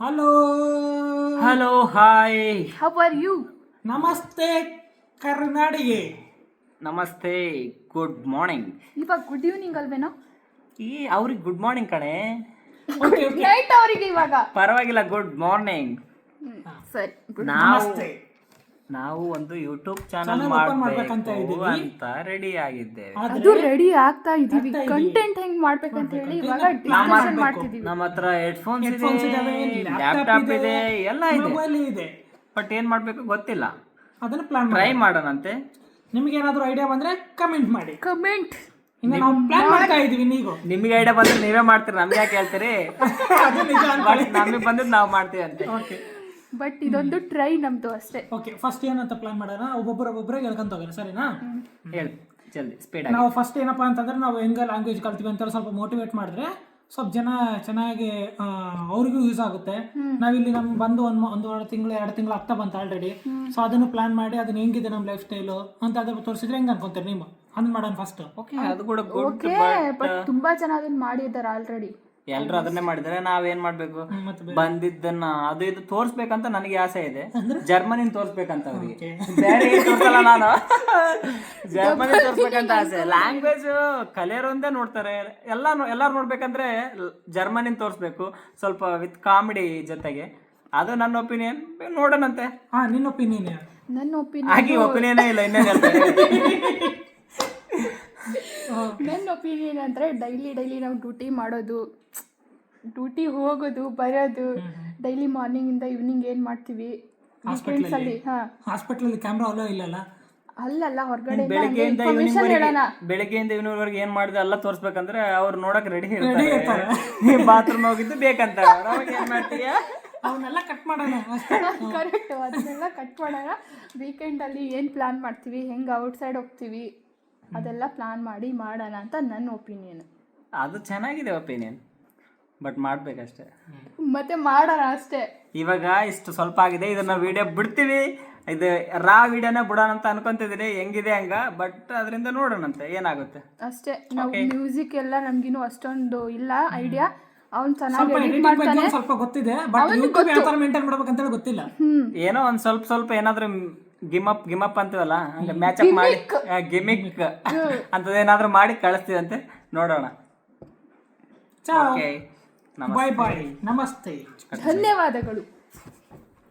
Hello hello hi How are you? ನಮಸ್ತೆ ಕರ್ನಾಡಿಗೆ. ನಮಸ್ತೆ good morning. ಇವಾಗ ಗುಡ್ ಈವ್ನಿಂಗ್ ಅಲ್ವೇನೋ? ಅವ್ರಿಗೆ ಗುಡ್ ಮಾರ್ನಿಂಗ್ ಕಣೆ. ಓಕೆ ಓಕೆ ನೈಟ್ ಅವರಿಗೆ ಇವಾಗ. ಪರವಾಗಿಲ್ಲ, ಗುಡ್ ಮಾರ್ನಿಂಗ್. ಸರಿ good. ನಮಸ್ತೆ. ನಾವು ಒಂದು ಯೂಟ್ಯೂಬ್ ಚಾನಲ್ Channel open ಮಾಡ್ಬೇಕಂತ ಮಾಡಬೇಕು ಇದೀವಿ. ಅಂತ ರೆಡಿ ಆಗಿದ್ದೇವೆ. ಅದು ರೆಡಿ ಆಗ್ತಾ ಇದೀವಿ. ಆಗ್ತಾ ಇದೀವಿ. ಕಂಟೆಂಟ್ ಹೆಂಗ್ ಮಾಡ್ಬೇಕಂತ ಹೇಳಿ ಇವಾಗ ನಾವು ಡಿಸ್ಕಷನ್ ಮಾಡ್ತಿದೀವಿ. ನಮ್ಮ ಹತ್ರ ಹೆಡ್ಫೋನ್ಸ್ Headphones ಇದಾವೆ, ಇದೆ, laptop ಲ್ಯಾಪ್ಟಾಪ್ ಇದೆ, ಎಲ್ಲ ಇದೆ. ಮೊಬೈಲ್ ಇದೆ. ಬಟ್ ಏನ್ ಮಾಡ್ಬೇಕು ಗೊತ್ತಿಲ್ಲ. ಅದನ್ನ ಪ್ಲಾನ್ ಟ್ರೈ ಮಾಡಿ. ಮಾಡೋಣಂತೆ. ನಿಮಗೆ ಏನಾದರೂ ಐಡಿಯಾ ಬಂದ್ರೆ ಕಮೆಂಟ್ ಮಾಡಿ. ಕಮೆಂಟ್. ಇನ್ನು ನಾವು ಪ್ಲಾನ್ ಮಾಡ್ತಾ ಇದೀವಿ ನೀವು. ನಿಮ್ಗೆ ಐಡಿಯಾ ಬಂದ್ರೆ ನೀವೇ ಮಾಡ್ತೀರಿ, ನಮ್ಗೆ ಯಾಕೆ ಹೇಳ್ತೀರಿ? ಅದು ನಿಜ ಅನ್ಕೊಳ್ಳಿ. ನಮಗೆ ಬಂದಿದ್ದು ನಾವು ಮಾಡ್ತೀವಿ ಅಂತೆ. ಓಕೆ ಬಟ್ ಇದೊಂದು ಟ್ರೈ ನಮ್ದು ಅಷ್ಟೇ. ಓಕೆ ಫಸ್ಟ್ ಏನಂತ ಪ್ಲಾನ್ ಮಾಡೋಣ, ಒಬ್ಬೊಬ್ಬರೇ ಹೇಳ್ಕೊಂತ ಹೋಗೋಣ, ಸರಿನಾ? ಹೇಳಿ ಜಲ್ದಿ ಸ್ಪೀಡ್ ನಾವು ಫಸ್ಟ್ ಏನಪ್ಪಾ ಅಂತಂದ್ರೆ ನಾವು ಹೆಂಗ ಲ್ಯಾಂಗ್ವೇಜ್ ಕಲ್ತೀವಿ ಅಂತ ಸ್ವಲ್ಪ ಮೋಟಿವೇಟ್ ಮಾಡಿದ್ರೆ ಸ್ವಲ್ಪ ಜನ ಚೆನ್ನಾಗಿ ಅವ್ರಿಗೂ ಯೂಸ್ ಆಗುತ್ತೆ. ನಾವಿಲ್ಲಿ ನಮ್ಗೆ ಬಂದು ಒಂದೂವರೆ ತಿಂಗಳು 2 ತಿಂಗಳು ಆಗ್ತಾ ಬಂತು ಆಲ್ರೆಡಿ. ಸೊ ಅದನ್ನು ಪ್ಲಾನ್ ಮಾಡಿ ಅದನ್ನ ಹೆಂಗಿದೆ ನಮ್ಮ ಲೈಫ್ ಸ್ಟೈಲು ಅಂತ ಅದ್ರ ತೋರಿಸಿದ್ರೆ ಹೆಂಗೆ ಅನ್ಕೊಂತೀರಿ ನೀವು? ಅದನ್ನ ಮಾಡೋಣ ಫಸ್ಟ್. ಓಕೆ, ಅದು ಕೂಡ ಗುಡ್. ಓಕೆ ಬಟ್ ತುಂಬಾ ಜನ ಅದನ್ನ ಮಾಡಿದ್ದಾರೆ ಆಲ್ರೆಡಿ. ಎಲ್ರು ಅದನ್ನೇ ಮಾಡಿದ್ರೆ ನಾವೇನ್ ಮಾಡ್ಬೇಕು? ಮತ್ತೆ ಬಂದಿದ್ದನ್ನ ಅದು ಇದು ತೋರ್ಸ್ಬೇಕಂತ ನನಗೆ ಆಸೆ ಇದೆ. ಜರ್ಮನಿನ ತೋರ್ಸ್ಬೇಕಂತ ಅವ್ರಿಗೆ. ಬೇರೆ ಏನ್ ತೋರ್ಸಲ್ಲ ನಾನು. ಜರ್ಮನಿ ತೋರ್ಸ್ಬೇಕಂತ ಆಸೆ. ಲ್ಯಾಂಗ್ವೇಜ್ ಕಲಿಯೋರೊಂದೇ ನೋಡ್ತಾರೆ. ಎಲ್ಲಾರು ನೋಡ್ಬೇಕಂದ್ರೆ ಜರ್ಮನಿನ ತೋರ್ಸ್ಬೇಕು, ಸ್ವಲ್ಪ ವಿತ್ ಕಾಮಿಡಿ ಜೊತೆಗೆ. ಅದು ನನ್ನ ಒಪಿನಿಯನ್. ನೋಡೋಣಂತೆ. ನಿನ್ನ ಒಪಿನಿಯನ್? ನನ್ನ ಒಪಿನಿಯನ್ ಹಾಗೆ ಒಪಿನಿಯನೇ ಇಲ್ಲ, ಇನ್ನೇನ್ ಹೇಳ್ತಾರೆ. ನನ್ನ ಒಪಿನಿಯನ್ ಅಂದರೆ ಡೈಲಿ ನಾವು ಡ್ಯೂಟಿ ಮಾಡೋದು, ಡ್ಯೂಟಿ ಹೋಗೋದು ಬರೋದು, ಡೈಲಿ ಮಾರ್ನಿಂಗಿಂದ ಈವ್ನಿಂಗ್ ಏನು ಮಾಡ್ತೀವಿ ವೀಕೆಂಡ್ಸಲ್ಲಿ. ಹಾಂ, ಹಾಸ್ಪಿಟ್ಲಲ್ಲಿ ಕ್ಯಾಮ್ರಾ ಅಲೋ ಇಲ್ಲಲ್ಲ? ಅಲ್ಲಲ್ಲ ಹೊರಗಡೆ ಬೆಳಿಗ್ಗೆಯಿಂದ ಇನ್ಫಾರ್ಮೇಶನ್ ಹೇಳೋಣ. ಬೆಳಿಗ್ಗೆಯಿಂದ ಇವನಿವರೆಗೆ ಏನ್ ಮಾಡಿದೆ ಎಲ್ಲ ತೋರ್ಸ್ಬೇಕಂದ್ರೆ ಅವ್ರು ನೋಡಕ್ ರೆಡಿ ಇರ್ತಾರೆ. ನೀವ್ ಬಾತ್ರೂಮ್ ಹೋಗಿದ್ದು ಬೇಕಂತ ಅವಾಗ ಏನ್ ಮಾಡ್ತೀಯ? ಅವನ್ನೆಲ್ಲ ಕಟ್ ಮಾಡೋಣ. ಕರೆಕ್ಟು, ಅದನ್ನೆಲ್ಲ ಕಟ್ ಮಾಡೋಣ. ವೀಕೆಂಡಲ್ಲಿ ಏನು ಪ್ಲ್ಯಾನ್ ಮಾಡ್ತೀವಿ, ಹೆಂಗೆ ಔಟ್ಸೈಡ್ ಹೋಗ್ತೀವಿ, ಅದೆಲ್ಲ ಪ್ಲಾನ್ ಮಾಡಿ ಮಾಡೋಣ ಅಂತ ನನ್ನ ಒಪಿನಿಯನ್. ಅದು ಚೆನ್ನಾಗಿದೆ ಒಪಿನಿಯನ್, ಬಟ್ ಮಾಡ್ಬೇಕಷ್ಟೇ. ಮತ್ತೆ ಮಾಡೋಣ ಅಷ್ಟೇ. ಇವಾಗ ಇಷ್ಟು ಸ್ವಲ್ಪ ಆಗಿದೆ, ಇದನ್ನ ವಿಡಿಯೋ ಬಿಡ್ತೀವಿ. ಇದು ವಿಡಿಯೋನೇ ಬಿಡೋಣ ಅಂತ ಅನ್ಕೊಂತಿದ್ದೀನಿ, ಹೆಂಗಿದೆ ಹಂಗ. ಬಟ್ ಅದರಿಂದ ನೋಡೋಣಂತೆ ಏನಾಗುತ್ತೆ ಅಷ್ಟೇ. ನಾವು ಮ್ಯೂಸಿಕ್ ಎಲ್ಲ ನಮ್ಗಿನ್ನೂ ಅಷ್ಟೊಂದು ಇಲ್ಲ ಐಡಿಯಾ. ಅವ್ನು ಚೆನ್ನಾಗಿ ಸ್ವಲ್ಪ ಎಡಿಟ್ editing ಬಗ್ಗೆ ಮಾಡ್ತಾನೆ. ಒಂದ್ ಸ್ವಲ್ಪ ಗೊತ್ತಿದೆ, ಬಟ್ ಯೂಟ್ಯೂಬ್ ಯಾವ ತರ ಮೇಂಟೈನ್ ಮಾಡ್ಬೇಕಂತ ಹೇಳಿ ಗೊತ್ತಿಲ್ಲ. ಏನೋ ಒಂದ್ ಸ್ವಲ್ಪ ಏನಾದ್ರು ಗಿಮಪ್ ಅಂತೀವಲ್ಲ, ಹಂಗ ಮ್ಯಾಚ್ ಅಪ್ ಮಾಡಿ ಗಿಮಿಕ್ ಅಂತದೇನಾದ್ರೂ ಮಾಡಿ ಕಳಿಸ್ತೀವಂತೆ, ನೋಡೋಣ. ಚಾವ್, ಓಕೆ, ಬಾಯ್ ಬಾಯ್, ನಮಸ್ತೆ, ಧನ್ಯವಾದಗಳು.